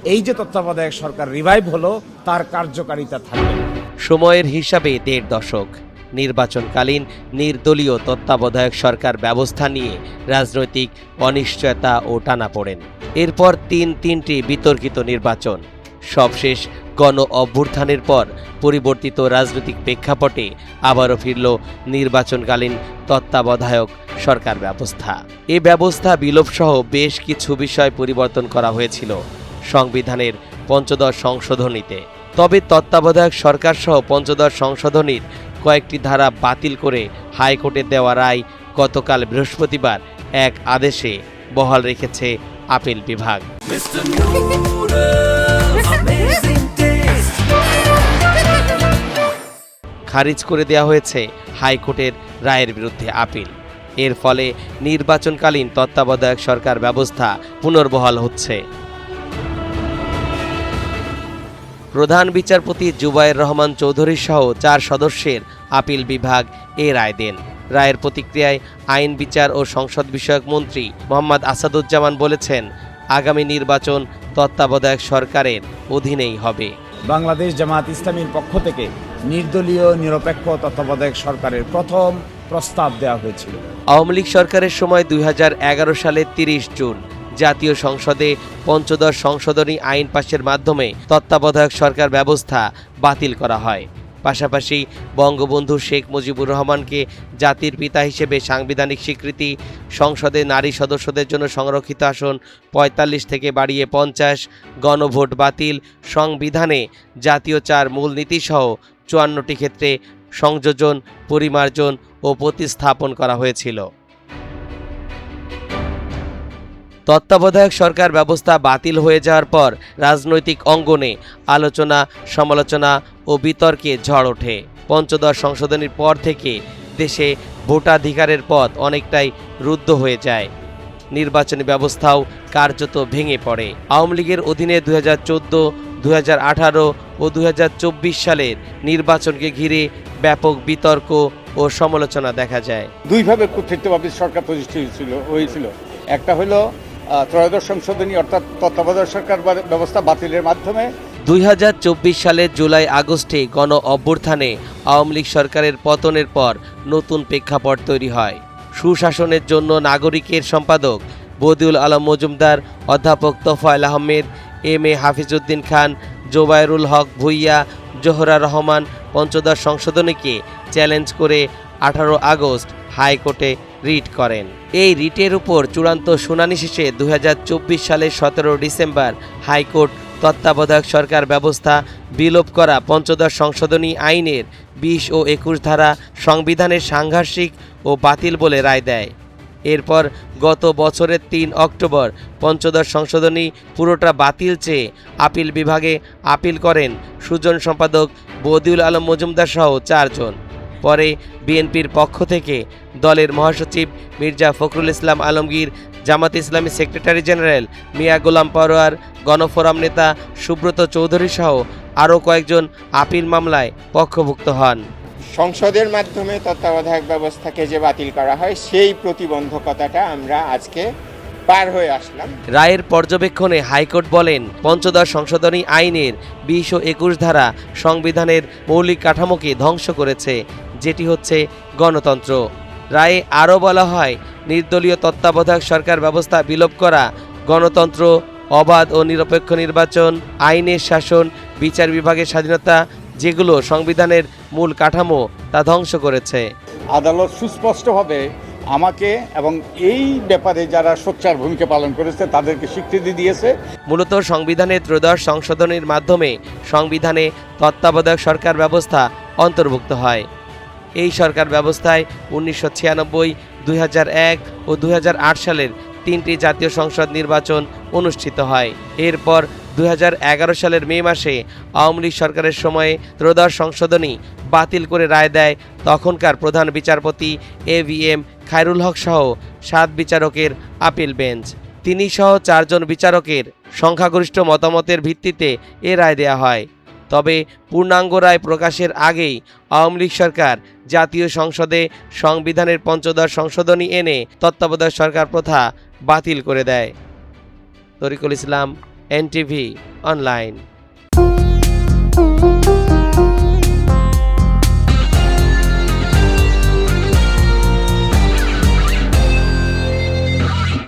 এই যে তত্ত্বাবধায়ক সরকার রিভাইভ হলো তার কার্যকারিতা থাকবে। সময়ের হিসাবে ১.৫ দশক নির্বাচনকালীন নির্দলীয় তত্ত্বাবধায়ক সরকার ব্যবস্থা নিয়ে রাজনৈতিক অনিশ্চয়তা ও টানাপোড়েন। এরপর তিনটি বিতর্কিত নির্বাচন, সবশেষ গণ অভ্যুত্থানের পর পরিবর্তিত রাজনৈতিক প্রেক্ষাপটে আবারও ফিরল নির্বাচনকালীন তত্ত্বাবধায়ক সরকার ব্যবস্থা। এ ব্যবস্থা বিলোপসহ বেশ কিছু বিষয় পরিবর্তন করা হয়েছিল সংবিধানের পঞ্চদশ সংশোধনীতে। তবে তত্ত্বাবধায়ক সরকার সহ পঞ্চদশ সংশোধনীর কয়েকটি ধারা বাতিল করে হাইকোর্টের দেওয়া রায় গতকাল বৃহস্পতিবার এক আদেশে বহাল রেখেছে আপিল বিভাগ। খারিজ করে দেওয়া হয়েছে হাইকোর্টের রায়ের বিরুদ্ধে আপিল। এর ফলে নির্বাচনকালীন তত্ত্বাবধায়ক সরকার ব্যবস্থা পুনর্বহাল হচ্ছে। প্রধান বিচারপতি জুবায়ের রহমান চৌধুরী সহ ৪ সদস্যের আপিল বিভাগ এ রায় দেন। রায়ের প্রতিক্রিয়ায় আইন বিচার ও সংসদ বিষয়ক মন্ত্রী মোহাম্মদ আসাদুজ্জামান বলেছেন, আগামী নির্বাচন তত্ত্বাবধায়ক সরকারের অধীনেই হবে। বাংলাদেশ জামায়াত ইসলামীর পক্ষ থেকে নির্দলীয় নিরপেক্ষ তত্ত্বাবধায়ক সরকারের প্রথম প্রস্তাব দেওয়া হয়েছিল। আওয়ামী লীগ সরকারের সময় ২০১১ সালের ৩০ জুন জাতীয় সংসদে পঞ্চদশ সংশোধনী আইন পাশের মাধ্যমে তত্ত্বাবধায়ক সরকার ব্যবস্থা বাতিল করা হয়। পাশাপাশি বঙ্গবন্ধু শেখ মুজিবুর রহমানকে জাতির পিতা হিসেবে সাংবিধানিক স্বীকৃতি, সংসদে নারী সদস্যদের জন্য সংরক্ষিত আসন ৪৫ থেকে বাড়িয়ে ৫০, গণভোট বাতিল, সংবিধানে জাতীয় ৪ মূলনীতিসহ ৫৪টি ক্ষেত্রে সংযোজন, পরিমার্জন ও প্রতিস্থাপন করা হয়েছিল। তত্ত্বাবধায়ক সরকার ব্যবস্থা বাতিল হয়ে যাওয়ার পর রাজনৈতিক অঙ্গনে আলোচনা, সমালোচনা ও বিতর্কে ঝড় ওঠে। পঞ্চদশ সংশোধনীর পর থেকে দেশে ভোটাধিকারের পথ অনেকটাই রুদ্ধ হয়ে যায়। নির্বাচনী ব্যবস্থাও কার্যত ভেঙে পড়ে। আওয়ামী লীগের অধীনে ২০১৪, ২০১৮ ও ২০২৪ সালের নির্বাচনকে ঘিরে ব্যাপক বিতর্ক ও সমালোচনা দেখা যায়। দুইভাবে কর্তৃত্বভাবে সরকার প্রতিষ্ঠিত হয়েছিল। একটা হলো ত্রয়োদশ সংশোধনী অর্থাৎ তত্ত্বাবধায়ক সরকার ব্যবস্থা বাতিলের মাধ্যমে। ২০২৪ সালের জুলাই আগস্টে গণ অভ্যুত্থানে আওয়ামী লীগ সরকারের পতনের পর নতুন প্রেক্ষাপট তৈরি হয়। সুশাসনের জন্য নাগরিকের সম্পাদক বদিউল আলম মজুমদার, অধ্যাপক তোফায়েল আহমেদ, এম.এ. হাফিজউদ্দিন খান, জোবায়েরুল হক ভূঁইয়া, জোহরা রহমান পঞ্চদশ সংশোধনীকে চ্যালেঞ্জ করে ১৮ আগস্ট হাইকোর্টে রিট করেন। এই রিটের উপর চূড়ান্ত শুনানি শেষে ২০২৪ সালের ১৭ ডিসেম্বর হাইকোর্ট তত্ত্বাবধায়ক সরকার ব্যবস্থা বিলোপ করা পঞ্চদশ সংশোধনী আইনের ২০ ও ২১ ধারা সংবিধানের সাংঘর্ষিক ও বাতিল বলে রায় দেয়। এরপর গত বছরের ৩ অক্টোবর পঞ্চদশ সংশোধনী পুরোটা বাতিল চেয়ে আপিল বিভাগে আপিল করেন সুজন সম্পাদক বদিউল আলম মজুমদার সহ ৪ জন। পরে বিএনপির পক্ষ থেকে দলের মহাসচিব মির্জা ফখরুল ইসলাম আলমগীর, জামাত ইসলামী সেক্রেটারি জেনারেল মিয়া গোলাম পরোয়ার, গণফোরাম নেতা সুব্রত চৌধুরী সহ আরও কয়েকজন আপিল মামলায় পক্ষভুক্ত হন। সংসদের মাধ্যমে তত্ত্বাবধায়ক ব্যবস্থাকে যে বাতিল করা হয় সেই প্রতিবন্ধকতাটা আমরা আজকে পার হয়ে আসলাম। রায়ের পর্যবেক্ষণে হাইকোর্ট বলেন, পঞ্চদশ সংশোধনী আইনের ২০ ও ২১ ধারা সংবিধানের মৌলিক কাঠামোকে ধ্বংস করেছে, যেটি হচ্ছে গণতন্ত্র। রায়ে আরও বলা হয়, নির্দলীয় তত্ত্বাবধায়ক সরকার ব্যবস্থা বিলোপ করা গণতন্ত্র, অবাধ ও নিরপেক্ষ নির্বাচন, আইনের শাসন, বিচার বিভাগের স্বাধীনতা, যেগুলো সংবিধানের মূল কাঠামো তা ধ্বংস করেছে। আদালত সুস্পষ্টভাবে আমাকে এবং এই ব্যাপারে যারা সোচ্চার ভূমিকা পালন করেছে তাদেরকে স্বীকৃতি দিয়েছে। মূলত সংবিধানের ত্রয়োদশ সংশোধনীর মাধ্যমে সংবিধানে তত্ত্বাবধায়ক সরকার ব্যবস্থা অন্তর্ভুক্ত হয়। এই সরকার ব্যবস্থায় ১৯৯৬, ২০০১ ও ২০০৮ সালের ৩টি জাতীয় সংসদ নির্বাচন অনুষ্ঠিত হয়। এরপর ২০১১ সালের মে মাসে আওয়ামী লীগ সরকারের সময়ে ত্রয়োদশ সংশোধনী বাতিল করে রায় দেয় তখনকার প্রধান বিচারপতি এ.ভি.এম. খায়রুল হক সহ ৭ বিচারকের আপিল বেঞ্চ। তিনি সহ ৪ জন বিচারকের সংখ্যাগরিষ্ঠ মতামতের ভিত্তিতে এ রায় দেয়া হয়। তবে পূর্ণাঙ্গ রায় প্রকাশের আগেই আওয়ামী লীগ সরকার জাতীয় সংসদে সংবিধানের পঞ্চদশ সংশোধনী এনে তত্ত্বাবধায়ক সরকার প্রথা বাতিল করে দেয়। তরিকুল ইসলাম, NTV অনলাইন।